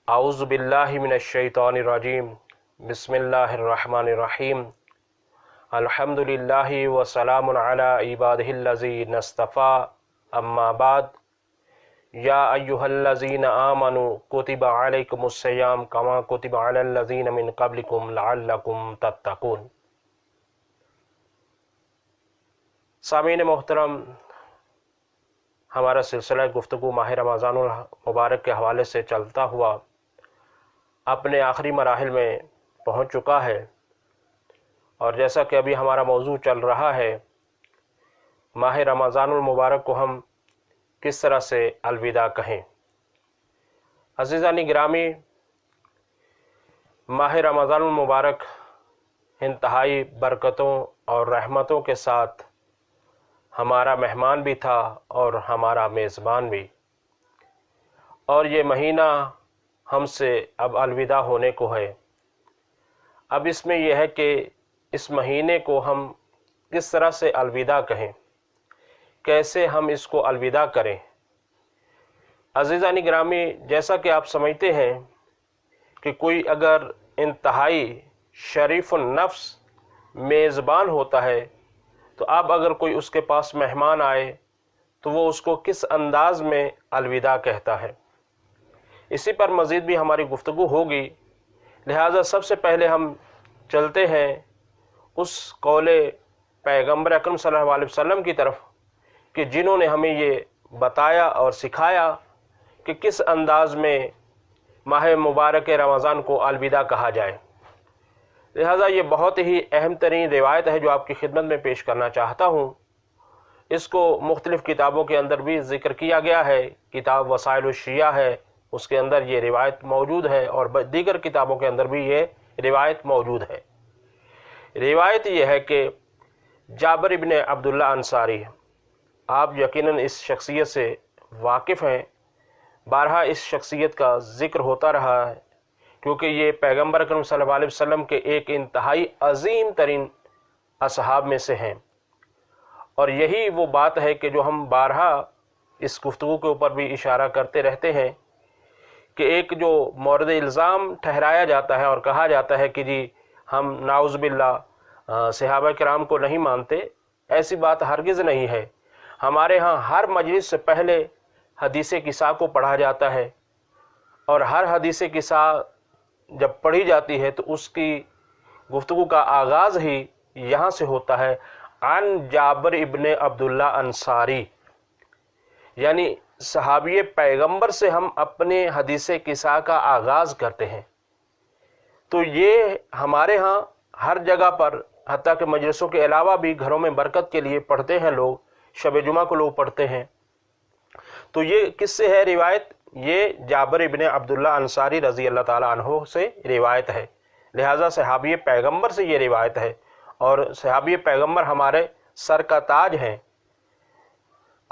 अऊज़ु बिल्लाहि मिनश्शैतानिर्रजीम बिस्मिल्लाहिर्रहमानिर्रहीम अल्हम्दुलिल्लाहि व सलामुन अला इबादिहिल्लज़ीना इस्तफ़ा अम्मा बाद या अय्युहल्लज़ीना आमनु कुतिबा अलैकुमुस्सियाम कमा कुतिबा अलल्लज़ीना मिन क़ब्लिकुम लअल्लकुम तत्तक़ून। सामीन मोहतरम, हमारा सिलसिला गुफ्तगू माह रमज़ानुल मुबारक के हवाले से चलता हुआ अपने आखिरी मराहिल में पहुंच चुका है। और जैसा कि अभी हमारा मौजू चल रहा है, माह रमज़ानुल मुबारक को हम किस तरह से अलविदा कहें। अज़ीज़ानी गिरामी, माह रमज़ानुल मुबारक इंतहाई बरकतों और रहमतों के साथ हमारा मेहमान भी था और हमारा मेज़बान भी। और ये महीना हमसे अब अलविदा होने को है। अब इसमें यह है कि इस महीने को हम किस तरह से अलविदा कहें, कैसे हम इसको अलविदा करें। अज़ीज़ानी गिरामी, जैसा कि आप समझते हैं कि कोई अगर इंतहाई शरीफ़ुन नफ्स मेज़बान होता है, तो अब अगर कोई उसके पास मेहमान आए तो वो उसको किस अंदाज में अलविदा कहता है। इसी पर मज़ीद भी हमारी गुफ्तगू होगी। लिहाजा सबसे पहले हम चलते हैं उस कौले पैगम्बर अकरम सल्लल्लाहु अलैहि वसल्लम की तरफ कि जिन्होंने हमें ये बताया और सिखाया कि किस अंदाज में माह मुबारक रमज़ान को अलविदा कहा जाए। लिहाजा ये बहुत ही अहम तरीन रिवायत है जो आपकी खिदमत में पेश करना चाहता हूँ। इसको मुख्तलिफ़ किताबों के अंदर भी ज़िक्र किया गया है। किताब वसाइल शिया है, उसके अंदर ये रिवायत मौजूद है, और दीगर किताबों के अंदर भी ये रिवायत मौजूद है। रिवायत ये है कि जाबिर इब्न अब्दुल्ला अंसारी, आप यकीनन इस शख्सियत से वाकिफ़ हैं, बारहा इस शख्सियत का ज़िक्र होता रहा है, क्योंकि ये पैगम्बर अकरम सल्लल्लाहु अलैहि वसल्लम के एक इंतहाई अज़ीम तरीन असहाब में से हैं। और यही वो बात है कि जो हम बारहा इस गुफ्तगू के ऊपर भी इशारा करते रहते हैं कि एक जो मौरद इल्ज़ाम ठहराया जाता है और कहा जाता है कि जी हम नाउज़ बिल्लाह सहाबा किराम को नहीं मानते, ऐसी बात हरगिज़ नहीं है। हमारे यहाँ हर मजलिस से पहले हदीस किस्सा को पढ़ा जाता है, और हर हदीस किस्सा जब पढ़ी जाती है तो उसकी गुफ्तगू का आगाज़ ही यहाँ से होता है, अन जाबिर इब्न अब्दुल्ला अंसारी, यानी सहाबी पैगंबर से हम अपने हदीस किस्सा का आगाज़ करते हैं। तो ये हमारे यहाँ हर जगह पर, हत्ता के मजलिसों के अलावा भी घरों में बरकत के लिए पढ़ते हैं लोग, शब जुमा को लोग पढ़ते हैं। तो ये किससे है रिवायत? ये जाबिर इब्न अब्दुल्ला अंसारी रज़ी अल्लाह ताला अन्हो से रिवायत है। लिहाजा सहाबी पैगंबर से ये रिवायत है, और सहाबी पैगंबर हमारे सर का ताज हैं।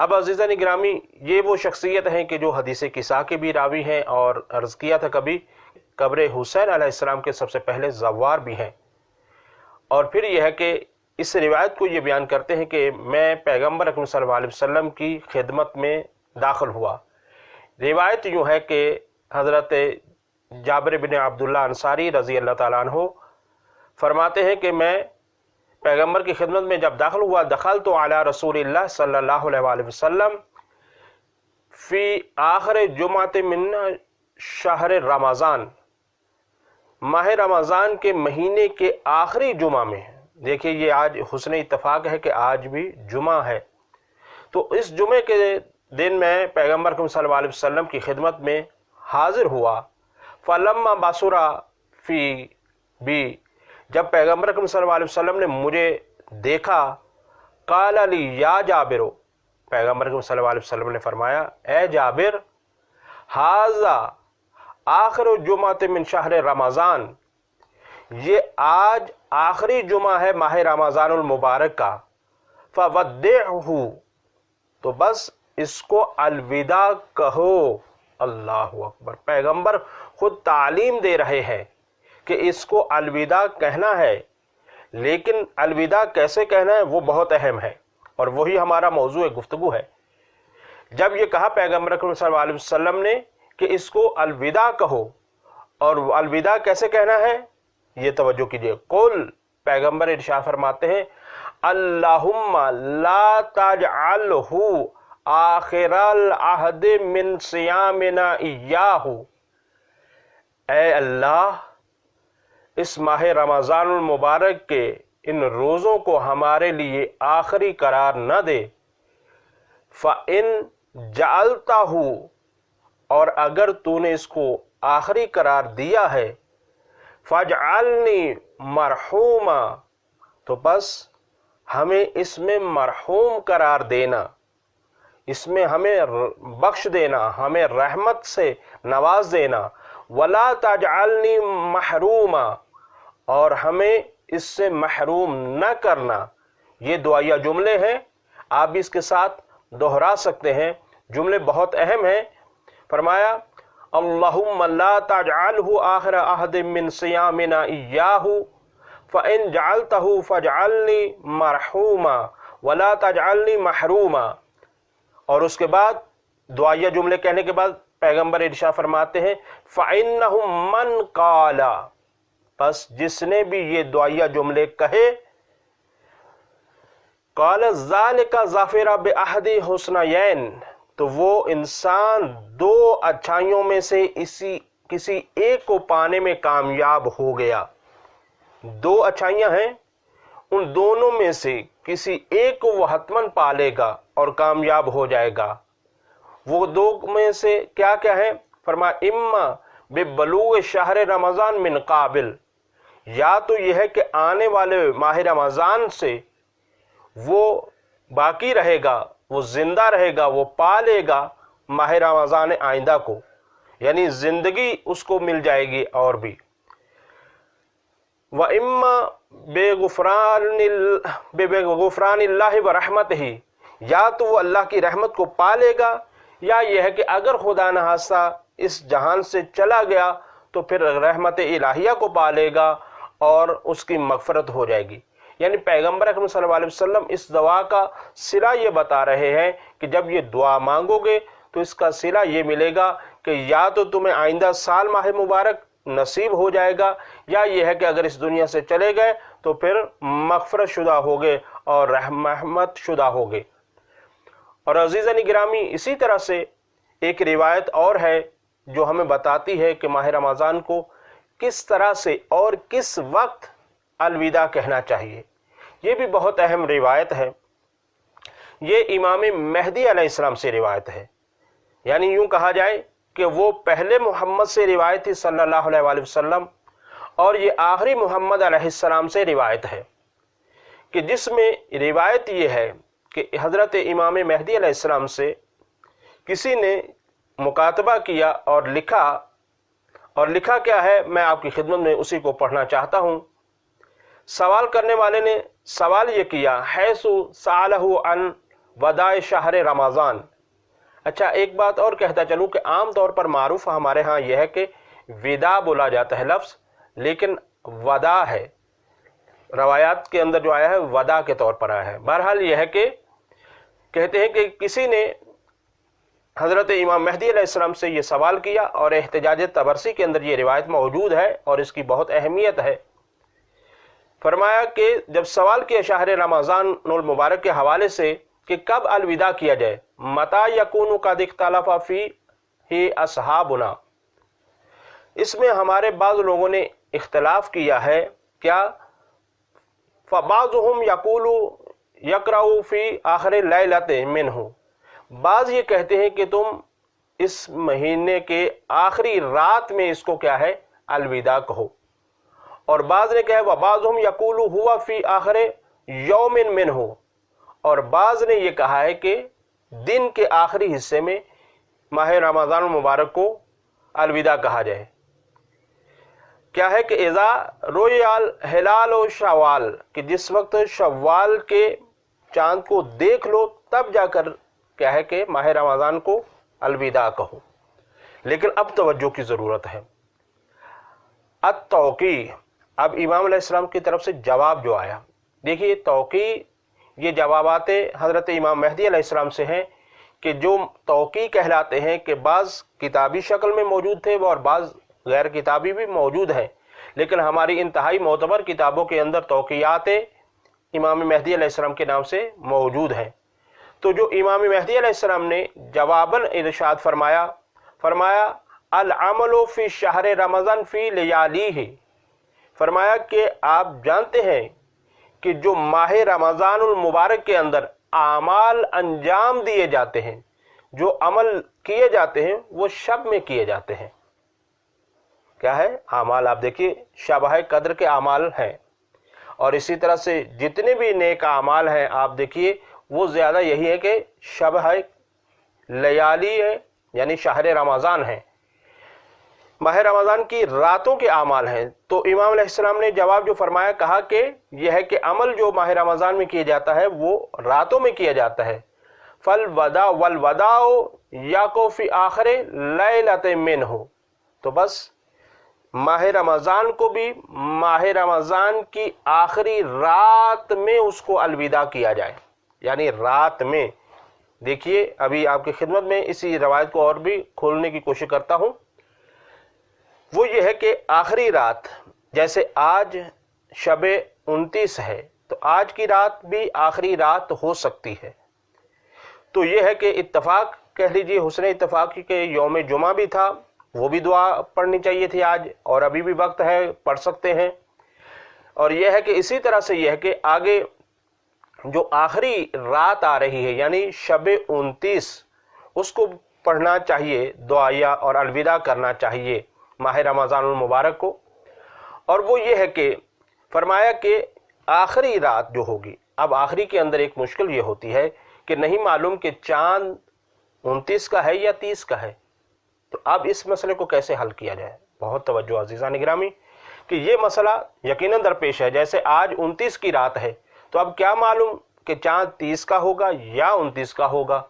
अब अज़ीज़ान गिरामी, ये वो शख्सियत हैं कि जो हदीस किस्सा के भी रावी हैं, और अर्ज़ किया था कभी कब्र हुसैन अलैहिस्सलाम के सबसे पहले ज़व्वार भी हैं। और फिर यह है कि इस रिवायत को ये बयान करते हैं कि मैं पैगम्बर अकरम सल्लल्लाहु अलैहि वसल्लम की खिदमत में दाखिल हुआ। रिवायत यूँ है कि हज़रत जाबिर बिन अब्दुल्ला अंसारी रज़ी अल्लाह ताला अन्हु फरमाते हैं कि मैं पैगम्बर की खिदमत में जब दाखिल हुआ, दखल तो अला रसूलिल्लाह सल्लल्लाहु अलैहि वसल्लम फ़ी आखिर जुमात मिन शहर रमज़ान, माह रमज़ान के महीने के आखिरी जुमा में। देखिए, ये आज हुस्न इत्तफाक है कि आज भी जुमा है। तो इस जुमे के दिन में पैगम्बर सल्लल्लाहु अलैहि वसल्लम की खिदमत में हाजिर हुआ। फलम्मा बसुरा फ़ी बी, जब पैगम्बर सल्लल्लाहु अलैहि वसल्लम ने मुझे देखा, क़ाल ली या जाबिर, पैगम्बर सल्लल्लाहु अलैहि वसल्लम ने फरमाया, ए जाबिर, हाज़ा आखिर जुमात मिन शहर रमज़ान, ये आज आखिरी जुमा है माह रमज़ानुल मुबारक का। फ़वद्दिअहु, तो बस इसको अलविदा कहो। अल्लाहु अकबर, पैगंबर खुद तालीम दे रहे हैं कि इसको अलविदा कहना है। लेकिन अलविदा कैसे कहना है वो बहुत अहम है, और वही हमारा मौजू गुफ्तगू है। जब ये कहा पैगम्बर सल्लल्लाहु अलैहि वसल्लम ने कि इसको अलविदा कहो, اور الوداع کیسے کہنا ہے یہ توجہ کیجیے. قل، پیغمبر ارشاد فرماتے ہیں اللہم لا تجعلہ آخر العہد من صیامنا ایاہ، اے اللہ اس ماہ رمضان المبارک کے ان روزوں کو ہمارے لیے آخری قرار نہ دے. فَإِن جَعَلْتَهُ، اور اگر تو نے اس کو آخری قرار دیا ہے، فَاجْعَلْنِي مَرْحُومًا، تو بس ہمیں اس میں مرحوم قرار دینا، اس میں ہمیں بخش دینا، ہمیں رحمت سے نواز دینا. وَلَا تَجْعَلْنِي مَحْرُومًا، اور ہمیں اس سے محروم نہ کرنا. یہ دعائیہ جملے ہیں، آپ بھی اس کے ساتھ دہرا سکتے ہیں، جملے بہت اہم ہیں. فرمایا اللہم لا تجعلہ آخر عہد من صیامنا ایاہ فإن جعلتہ فاجعلنی مرحوما ولا تجعلنی محروما. اور اس کے بعد دعائیہ جملے کہنے کے بعد پیغمبر ارشاد فرماتے ہیں فإنہ من قال، پس جس نے بھی یہ دعائیہ جملے کہے، قال ذالک ظفر بأحد حسنیین، تو وہ انسان دو اچھائیوں میں سے کسی ایک کو پانے میں کامیاب ہو گیا. دو اچھائیاں ہیں، ان دونوں میں سے کسی ایک کو وہ حتماً پالے گا اور کامیاب ہو جائے گا. وہ دو میں سے کیا کیا ہے؟ فرمایا اما ببلوغ شہر رمضان من قابل، یا تو یہ ہے کہ آنے والے ماہ رمضان سے وہ باقی رہے گا، وہ زندہ رہے گا، وہ پالے گا ماہ رمضان آئندہ کو، یعنی زندگی اس کو مل جائے گی. اور بھی وَإِمَّا بِغُفْرَانِ اللَّهِ وَرَحْمَتِهِ، یا تو وہ اللہ کی رحمت کو پالے گا، یا یہ ہے کہ اگر خدا نخواستہ اس جہان سے چلا گیا تو پھر رحمت الہیہ کو پالے گا اور اس کی مغفرت ہو جائے گی. یعنی پیغمبر اکرم صلی اللہ علیہ وسلم اس دعا کا صلہ یہ بتا رہے ہیں کہ جب یہ دعا مانگو گے تو اس کا صلہ یہ ملے گا کہ یا تو تمہیں آئندہ سال ماہ مبارک نصیب ہو جائے گا، یا یہ ہے کہ اگر اس دنیا سے چلے گئے تو پھر مغفرت شدہ ہوگے اور رحمت شدہ ہوگے. اور عزیزان گرامی، اسی طرح سے ایک روایت اور ہے جو ہمیں بتاتی ہے کہ ماہ رمضان کو کس طرح سے اور کس وقت الوداع کہنا چاہیے. یہ بھی بہت اہم روایت ہے. یہ امام مہدی علیہ السلام سے روایت ہے، یعنی یوں کہا جائے کہ وہ پہلے محمد سے روایت تھی صلی اللہ علیہ وآلہ وسلم، اور یہ آخری محمد علیہ السلام سے روایت ہے، کہ جس میں روایت یہ ہے کہ حضرت امام مہدی علیہ السلام سے کسی نے مکاتبہ کیا اور لکھا کیا ہے، میں آپ کی خدمت میں اسی کو پڑھنا چاہتا ہوں. سوال کرنے والے نے سوال یہ کیا حیث سألہ عن وداع شہر رمضان. اچھا، ایک بات اور کہتا چلوں کہ عام طور پر معروف ہمارے ہاں یہ ہے کہ وداع بولا جاتا ہے لفظ، لیکن وداع ہے، روایات کے اندر جو آیا ہے وداع کے طور پر آیا ہے. بہرحال یہ ہے کہ کہتے ہیں کہ کسی نے حضرت امام مہدی علیہ السلام سے یہ سوال کیا، اور احتجاج طبرسی کے اندر یہ روایت موجود ہے اور اس کی بہت اہمیت ہے. فرمایا کہ جب سوال کیا شہر رمضان المبارک کے حوالے سے کہ کب الوداع کیا جائے، متی یکون قد اختلف فیہ اصحابنا، اس میں ہمارے بعض لوگوں نے اختلاف کیا ہے. کیا؟ فبعضهم یقول یقرأ فی آخر لیلۃ منہ، بعض یہ کہتے ہیں کہ تم اس مہینے کے آخری رات میں اس کو کیا ہے الوداع کہو، اور بعض نے کہا وبعضهم یقول ہوا فی آخر یوم منہ، اور بعض نے یہ کہا ہے کہ دن کے آخری حصے میں ماہ رمضان المبارک کو الوداع کہا جائے. کیا ہے کہ اذا روی الہلال و شوال، کہ جس وقت شوال کے چاند کو دیکھ لو تب جا کر کیا ہے کہ ماہ رمضان کو الوداع کہو. لیکن اب توجہ کی ضرورت ہے. التوقیع، اب امام علیہ السلام کی طرف سے جواب جو آیا، دیکھیے توقیع، یہ جوابات حضرت امام مہدی علیہ السلام سے ہیں کہ جو توقیع کہلاتے ہیں کہ بعض کتابی شکل میں موجود تھے اور بعض गैर किताबी भी मौजूद हैं, लेकिन हमारी इंतहाई मोतबर किताबों के अंदर तौक़ीयात इमाम मेहदी अलैहिस्सलाम के नाम से मौजूद हैं। तो जो इमाम मेहदी अलैहिस्सलाम ने जवाबन इरशाद फरमाया अल अमलु फ़ी शहर रमज़ान फ़ी लयालीही, फरमाया कि आप जानते हैं कि जो माह रमज़ानुल मुबारक के अंदर आमाल अंजाम दिए जाते हैं, जो अमल किए जाते हैं, वो शब में किए जाते हैं। क्या है? आमाल। आप देखिए, शब कद्र के आमाल हैं, और इसी तरह से जितने भी नेक आमाल हैं आप देखिए वो ज़्यादा यही है कि शब है, लयाली है, यानी शहर रमज़ान है, माह रमज़ान की रातों के आमाल हैं। तो इमाम अलैहिस्सलाम ने जवाब जो फरमाया, कहा कि यह है कि अमल जो माह रमज़ान में किया जाता है वो रातों में किया जाता है। फल वदा वल वदाओ याको फी आखिर लैलतिन मिन्हु, तो बस माह रमज़ान को भी माह रमज़ान की आखिरी रात में उसको अलविदा किया जाए, यानी रात में। देखिए, अभी आपकी खिदमत में इसी रवायत को और भी खोलने की कोशिश करता हूँ। वो ये है कि आखिरी रात, जैसे आज शब 29 है, तो आज की रात भी आखिरी रात हो सकती है। तो ये है कि इत्तफाक कह लीजिए, हुस्न इत्तफाक के यौम जुमा भी था, वो भी दुआ पढ़नी चाहिए थी आज, और अभी भी वक्त है, पढ़ सकते हैं। और यह है कि इसी तरह से यह है कि आगे जो आखिरी रात आ रही है, यानी शब 29, उसको पढ़ना चाहिए, दुआया और अलविदा करना चाहिए माह रमज़ानुल मुबारक को। और वो ये है कि फरमाया कि आखिरी रात जो होगी, अब आखिरी के अंदर एक मुश्किल ये होती है कि नहीं मालूम कि चांद 29 का है या 30 का है। तो अब इस मसले को कैसे हल किया जाए? बहुत तवज्जो अज़ीज़ान गिरामी कि ये मसला यकीनन दरपेश है। जैसे आज 29 की रात है, तो अब क्या मालूम कि चांद 30 का होगा या 29 का होगा।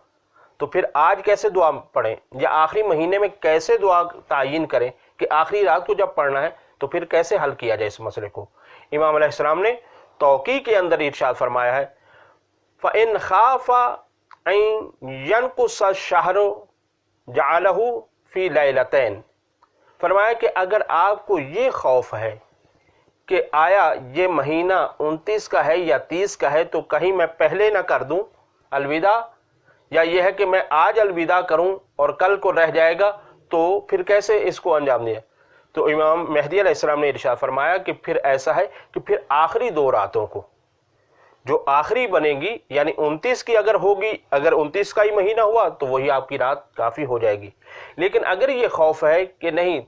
तो फिर आज कैसे दुआ पढ़ें, या आखिरी महीने में कैसे दुआ तायीन करें कि आखिरी रात को जब पढ़ना है, तो फिर कैसे हल किया जाए इस मसले को? इमाम अलैहिस्सलाम ने तौक़ी के अंदर इरशाद फरमाया है, फ़इन खाफ़ा अन यनकुस शहरु जअलहु फ़ी लैलतैन, फरमाया कि अगर आपको ये खौफ है कि आया ये महीना 29 का है या 30 का है, तो कहीं मैं पहले ना कर दूं अलविदा, या यह है कि मैं आज अलविदा करूं और कल को रह जाएगा, तो फिर कैसे इसको अंजाम दिया? तो इमाम मेहदी अलैहिस्सलाम ने इरशाद फरमाया कि फिर ऐसा है कि फिर आखिरी 2 रातों को जो आखिरी बनेगी, यानी 29 की अगर होगी, अगर 29 का ही महीना हुआ तो वही आपकी रात काफ़ी हो जाएगी। लेकिन अगर ये खौफ है कि नहीं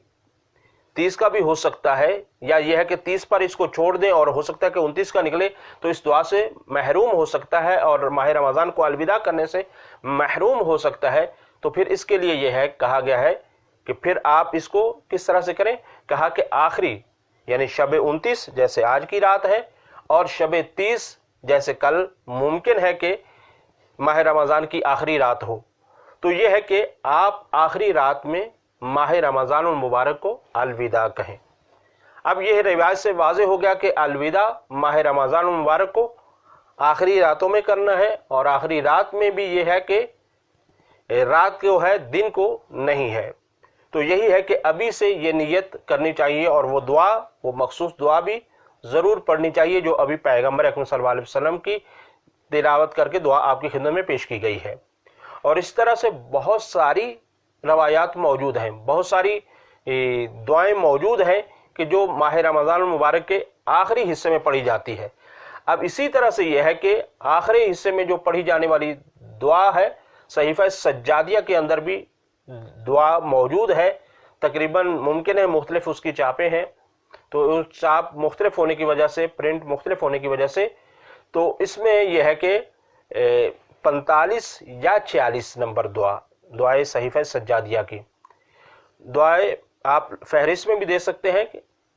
30 का भी हो सकता है, या यह है कि 30 पर इसको छोड़ दें और हो सकता है कि 29 का निकले, तो इस दुआ से महरूम हो सकता है और माह रमज़ान को अलविदा करने से महरूम हो सकता है। तो फिर इसके लिए यह है, कहा गया है कि फिर आप इसको किस तरह से करें? कहा कि आखिरी, यानी शब 29 जैसे आज की रात है, और शब 30 जैसे कल मुमकिन है कि माह रमज़ान की आखिरी रात हो, तो यह है कि आप आखिरी रात में माह रमज़ानुल मुबारक को अलविदा कहें। अब यह रिवायत से वाज़े हो गया कि अलविदा माह रमज़ानुल मुबारक को आखिरी रातों में करना है, और आखिरी रात में भी यह है कि रात को है, दिन को नहीं है। तो यही है कि अभी से ये नियत करनी चाहिए, और वो दुआ, वो मखसूस दुआ भी ज़रूर पढ़नी चाहिए जो अभी पैगम्बर अकरम सल्लल्लाहु अलैहि वसल्लम की तिलावत करके दुआ आपकी खिदमत में पेश की गई है। और इस तरह से बहुत सारी रवायात मौजूद हैं, बहुत सारी दुआएं मौजूद हैं कि जो माह रमज़ान मुबारक के आखिरी हिस्से में पढ़ी जाती है। अब इसी तरह से यह है कि आखिरी हिस्से में जो पढ़ी जाने वाली दुआ है, सहीफ़ा सज्जादिया के अंदर भी दुआ मौजूद है। तकरीबन मुमकिन है मुख्तलिफ उसकी चापें हैं, तो उस चाप मुख्तलिफ होने की वजह से, प्रिंट मुख्तलिफ होने की वजह से, तो इसमें यह है कि 45 या 46 नंबर दुआए सहीफ़ा सज्जादिया की दुआएं आप फहरिस्त में भी दे सकते हैं,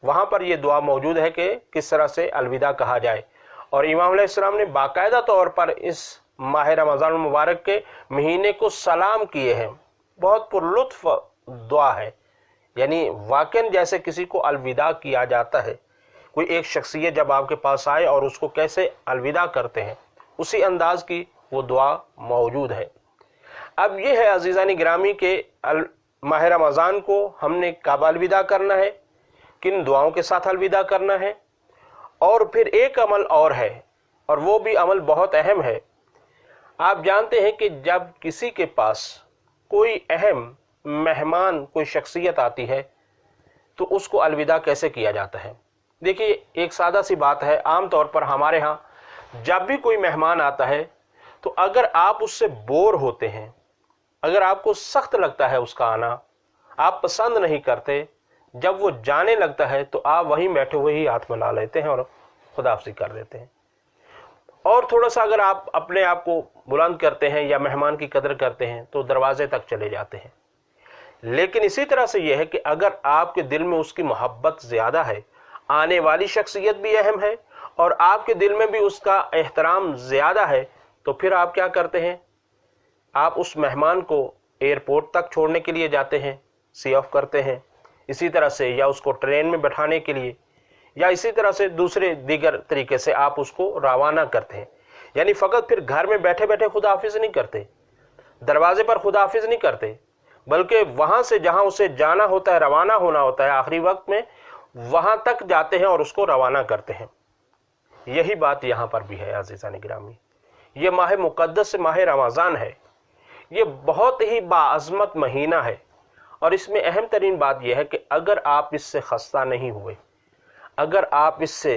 वहाँ पर यह दुआ मौजूद है कि किस तरह से अलविदा कहा जाए। और इमाम अलैहिस्सलाम ने बाकायदा तौर पर इस माह रमज़ान मुबारक के महीने को सलाम किए हैं। बहुत पुरलुत्फ दुआ है, यानी वाकई जैसे किसी को अलविदा किया जाता है, कोई एक शख्सियत जब आपके पास आए और उसको कैसे अलविदा करते हैं, उसी अंदाज की वो दुआ मौजूद है। अब ये है अज़ीज़ानी गिरामी के माह रमज़ान को हमने कब अलविदा करना है, किन दुआओं के साथ अलविदा करना है। और फिर एक अमल और है, और वो भी अमल बहुत अहम है। आप जानते हैं कि जब किसी के पास कोई अहम मेहमान, कोई शख्सियत आती है, तो उसको अलविदा कैसे किया जाता है। देखिए, एक सादा सी बात है। आम तौर पर हमारे यहाँ जब भी कोई मेहमान आता है, तो अगर आप उससे बोर होते हैं, अगर आपको सख्त लगता है उसका आना, आप पसंद नहीं करते, जब वो जाने लगता है तो आप वहीं बैठे हुए ही हाथ मिला लेते हैं और खुदाफिज़ी कर देते हैं। और थोड़ा सा अगर आप अपने आप को बुलंद करते हैं या मेहमान की कदर करते हैं तो दरवाजे तक चले जाते हैं। लेकिन इसी तरह से यह है कि अगर आपके दिल में उसकी मोहब्बत ज़्यादा है, आने वाली शख्सियत भी अहम है और आपके दिल में भी उसका एहतराम ज़्यादा है, तो फिर आप क्या करते हैं, आप उस मेहमान को एयरपोर्ट तक छोड़ने के लिए जाते हैं, सी ऑफ करते हैं। इसी तरह से या उसको ट्रेन में बैठाने के लिए या इसी तरह से दूसरे दीगर तरीके से आप उसको रवाना करते हैं। यानी फ़कत फिर घर में बैठे बैठे खुदाफिज़ नहीं करते, दरवाजे पर खुदाफिज़ नहीं करते, बल्कि वहाँ से जहाँ उसे जाना होता है, रवाना होना होता है आखिरी वक्त में, वहाँ तक जाते हैं और उसको रवाना करते हैं। यही बात यहाँ पर भी है अज़ीज़ान गिरामी। ये माह मुक़द्दस माह रमज़ान है, ये बहुत ही बाअज़मत महीना है। और इसमें अहम तरीन बात यह है कि अगर आप इससे खस्ता नहीं हुए, अगर आप इससे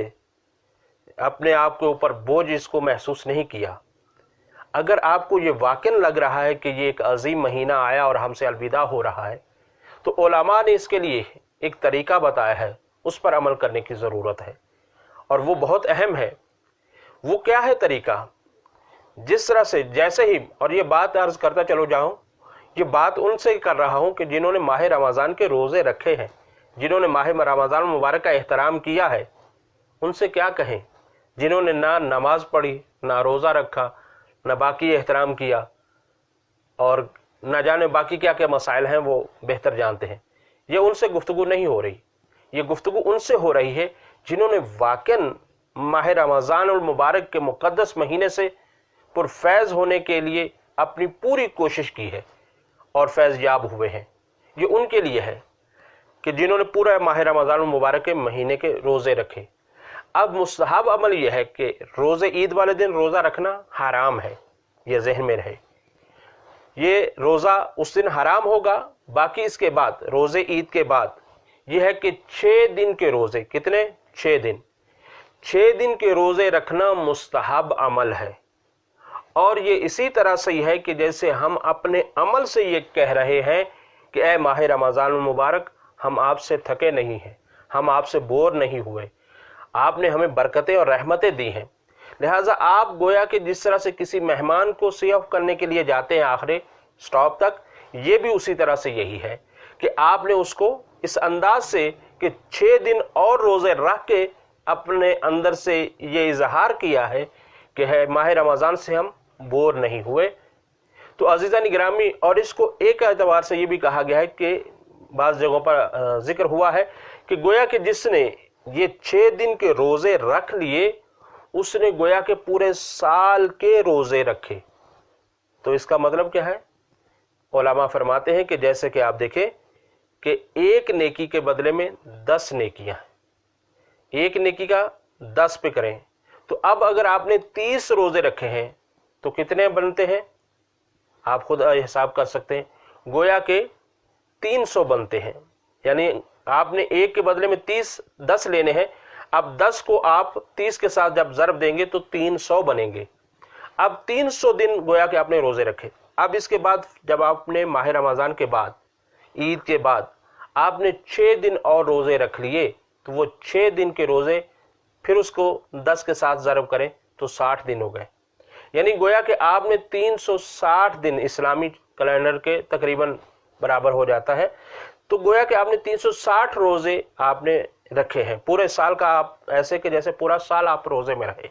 अपने आप के ऊपर बोझ इसको महसूस नहीं किया, अगर आपको ये वाक़ई लग रहा है कि ये एक अजीम महीना आया और हमसे अलविदा हो रहा है, तो उलमा ने इसके लिए एक तरीका बताया है, उस पर अमल करने की ज़रूरत है और वो बहुत अहम है। वो क्या है तरीका? जिस तरह से, जैसे ही, और ये बात अर्ज़ करता चलो जाऊँ, ये बात उनसे कर रहा हूँ कि जिन्होंने माह रमज़ान के रोज़े रखे हैं, जिन्होंने माह रमज़ान मुबारक का एहतराम किया है, उनसे क्या कहें, जिन्होंने ना नमाज पढ़ी, ना रोज़ा रखा, ना बाकी एहतराम किया, और न जाने बाकी क्या क्या मसाइल हैं वो बेहतर जानते हैं। ये उनसे गुफ्तगू नहीं हो रही, ये गुफ्तगू उनसे हो रही है जिन्होंने वाक़ई माह रमज़ान मुबारक के मुक़द्दस महीने से पुरफैज़ होने के लिए अपनी पूरी कोशिश की है और फैज़ याब हुए हैं। ये उनके लिए है कि जिन्होंने पूरा माह रमज़ान मुबारक के महीने के रोज़े रखे। अब मुस्तहब अमल यह है कि रोज़े ईद वाले दिन रोज़ा रखना हराम है, ये जहन में रहे। ये रोज़ा उस दिन हराम होगा। बाकी इसके बाद, रोज़े ईद के बाद, यह है कि 6 दिन के रोज़े, कितने? 6 दिन, 6 दिन के रोज़े रखना मुस्तहब अमल है। और ये इसी तरह से है कि जैसे हम अपने अमल से ये कह रहे हैं कि ए माह रमज़ान मुबारक, हम आपसे थके नहीं हैं, हम आपसे बोर नहीं हुए, आपने हमें बरकतें और रहमतें दी हैं। लिहाजा आप गोया कि जिस तरह से किसी मेहमान को सी ऑफ करने के लिए जाते हैं आखिरी स्टॉप तक, ये भी उसी तरह से यही है कि आपने उसको इस अंदाज से कि 6 दिन और रोज़े रख के अपने अंदर से ये इजहार किया है कि है माह रमज़ान से हम बोर नहीं हुए। तो अज़ीज़ान गिरामी, और इसको एक एतबार से ये भी कहा गया है कि बाज़ जगहों पर जिक्र हुआ है कि गोया कि जिसने ये 6 दिन के रोज़े रख लिए, उसने गोया के पूरे साल के रोज़े रखे। तो इसका मतलब क्या है? उलमा फरमाते हैं कि जैसे कि आप देखें कि एक नेकी के बदले में 10 नेकियां, एक नेकी का 10 पे करें, तो अब अगर आपने 30 रोज़े रखे हैं तो कितने बनते हैं? आप खुद हिसाब कर सकते हैं। गोया के 300 बनते हैं। यानी आपने एक के बदले में 10 लेने हैं। अब 10 को आप 30 के साथ जब ज़रब देंगे तो 300 बनेंगे। अब 300 दिन गोया के आपने रोज़े रखे। अब इसके बाद जब आपने माह रमज़ान के बाद, ईद के बाद आपने 6 दिन और रोज़े रख लिए, तो वो 6 दिन के रोज़े फिर उसको 10 के साथ ज़रब करें तो 60 दिन हो गए। यानी गोया कि आपने 360 दिन, इस्लामी कैलेंडर के तकरीबन बराबर हो जाता है, तो गोया कि आपने 360 रोज़े आपने रखे हैं। पूरे साल का आप ऐसे कि जैसे पूरा साल आप रोज़े में रहे।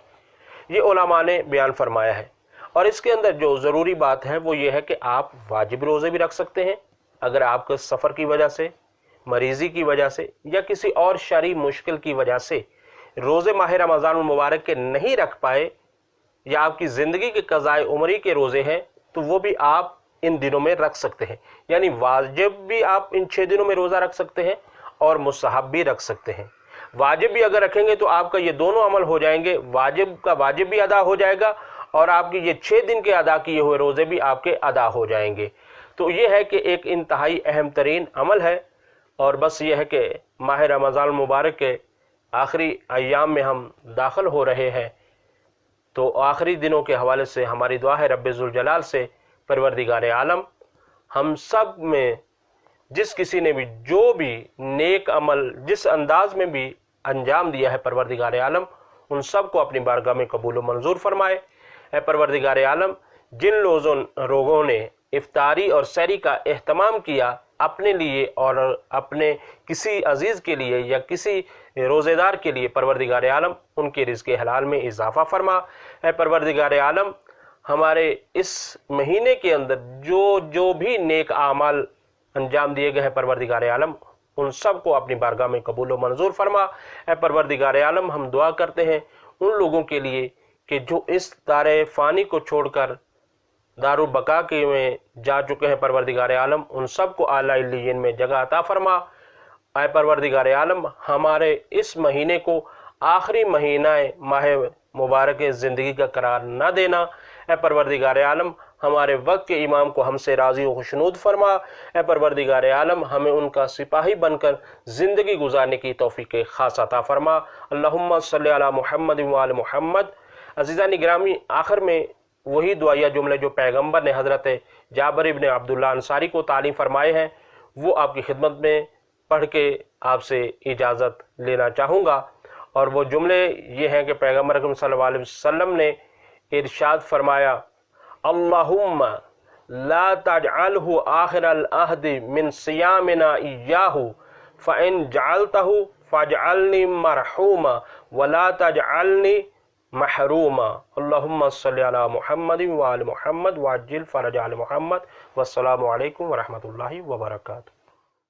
ये उलमा ने बयान फरमाया है। और इसके अंदर जो ज़रूरी बात है वो ये है कि आप वाजिब रोज़े भी रख सकते हैं। अगर आपको सफ़र की वजह से, मरीज़ी की वजह से या किसी और शरई मुश्किल की वजह से रोज़े माह रमज़ान मुबारक के नहीं रख पाए, या आपकी ज़िंदगी के क़ज़ाए उमरी के रोज़े हैं, तो वो भी आप ان دنوں میں رکھ سکتے ہیں، یعنی واجب بھی آپ ان 6 دنوں میں روزہ رکھ سکتے ہیں اور مستحب بھی رکھ سکتے ہیں۔ واجب بھی اگر رکھیں گے تو آپ کا یہ دونوں عمل ہو جائیں گے، واجب کا واجب بھی ادا ہو جائے گا اور آپ کی یہ 6 دن کے ادا کیے ہوئے روزے بھی آپ کے ادا ہو جائیں گے۔ تو یہ ہے کہ ایک انتہائی اہم ترین عمل ہے، اور بس یہ ہے کہ ماہ رمضان المبارک کے آخری ایام میں ہم داخل ہو رہے ہیں، تو آخری دنوں کے حوالے سے ہماری دعا ہے رب ذوالجلال سے، پروردگار عالم ہم سب میں جس کسی نے بھی جو بھی نیک عمل جس انداز میں بھی انجام دیا ہے، پروردگار عالم ان سب کو اپنی بارگاہ میں قبول و منظور فرمائے۔ اے پروردگار عالم، جن لوگوں نے افطاری اور سحری کا اہتمام کیا اپنے لیے اور اپنے کسی عزیز کے لیے یا کسی روزے دار کے لیے، پروردگار عالم ان کے رزق حلال میں اضافہ فرما۔ اے پروردگار عالم، ہمارے اس مہینے کے اندر جو بھی نیک اعمال انجام دیے گئے ہیں، پروردگار عالم ان سب کو اپنی بارگاہ میں قبول و منظور فرما۔ اے پروردگار عالم، ہم دعا کرتے ہیں ان لوگوں کے لیے کہ جو اس دار فانی کو چھوڑ کر دار البقاء کے میں جا چکے ہیں، پروردگار عالم ان سب کو اعلیٰ علیین میں جگہ عطا فرما۔ اے پروردگار عالم، ہمارے اس مہینے کو آخری مہینہ ماہ مبارک زندگی کا قرار نہ دینا۔ اے پروردگار عالم، ہمارے وقت کے امام کو ہم سے راضی و خوشنود فرما۔ اے پروردگار عالم، ہمیں ان کا سپاہی بن کر زندگی گزارنے کی توفیق خاص عطا فرما۔ اللہم صلی علی محمد و آل محمد۔ عزیزان گرامی، آخر میں وہی دعائیہ جملے جو پیغمبر نے حضرت جابر ابن عبداللہ انصاری کو تعلیم فرمائے ہیں، وہ آپ کی خدمت میں پڑھ کے آپ سے اجازت لینا چاہوں گا، اور وہ جملے یہ ہیں کہ پیغمبر اکرم صلی اللہ علیہ وسلم نے ارشاد فرمایا، اللہم لا تجعلہ آخر العہد من صیامنا ایاہ فإن جعلتہ فاجعلنی مرحوما ولا تجعلنی محروما۔ اللہم صلی علی محمد وآل محمد وعجل فرج آل محمد، والسلام علیکم ورحمۃ اللہ وبرکاتہ۔